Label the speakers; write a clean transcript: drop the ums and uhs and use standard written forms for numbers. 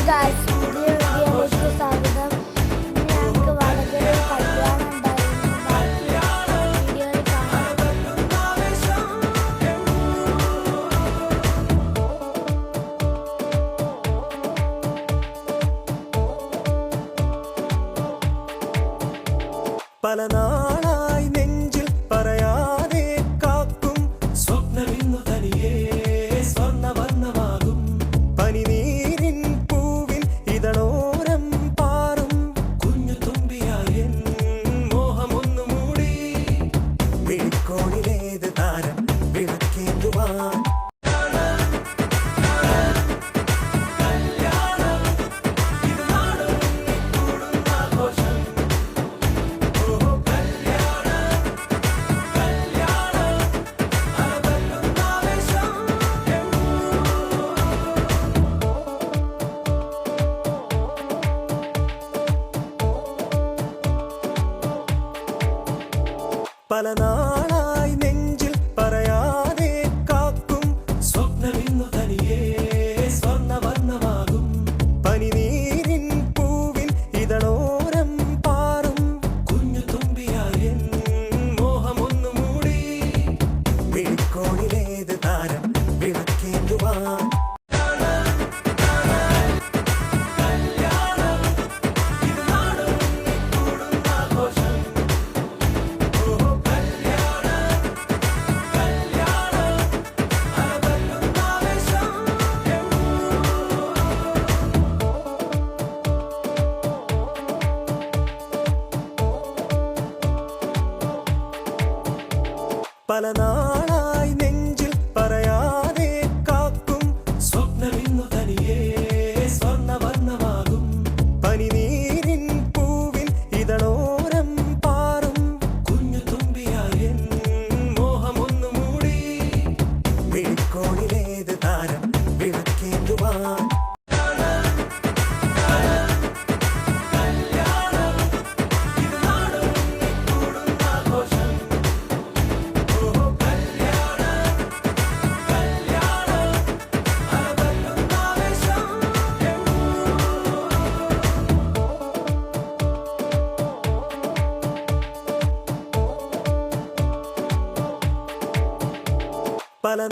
Speaker 1: Guys, പുതിയ വീഡിയോയിലേക്ക് സ്വാഗതം. ഇന്ന് ഞങ്ങൾക്ക് വളരെ ഒരു കല്യാണം ഉണ്ടായിരുന്നു. ബാക്കി വീഡിയോയിൽ കാണാം.
Speaker 2: പല നാളായി നെഞ്ചിൽ പറയാതെ കാക്കും സ്വപ്നമിന്നു തനിയേ സ്വർണ്ണവർണ്ണമാകും പനിനീരിൻ പൂവിൻ ഇതളോരം പാറും കുഞ്ഞു തുമ്പിയായ മോഹമൊന്നു മൂടി വിളിക്കോണിലേത് താരം വിളക്കേന്തുവാൻ പല നാളായി നെഞ്ചിൽ പറയാതെ കാക്കും സ്വപ്നമിന്നു തനിയേ സ്വർണ്ണവർണ്ണമാകും പനിനീരിൻ പൂവിൻ ഇതളോരം പാറും കുഞ്ഞു തുമ്പിയായ മോഹമൊന്നു മൂടി വിളിക്കോണിലേത് താരം വിളക്കേന്തുവാൻ പല നാളായി നെഞ്ചിൽ പറയാതെ കാക്കും സ്വപ്നമിന്നു തനിയേ സ്വർണ്ണവർണ്ണമാകും പനിനീരിൻ പൂവിൻ ഇതളോരം പാറും കുഞ്ഞു തുമ്പിയായ മോഹമൊന്നു മൂടി വിളിക്കോണിലേത് താരം വിളക്കേന്തുവാൻ പല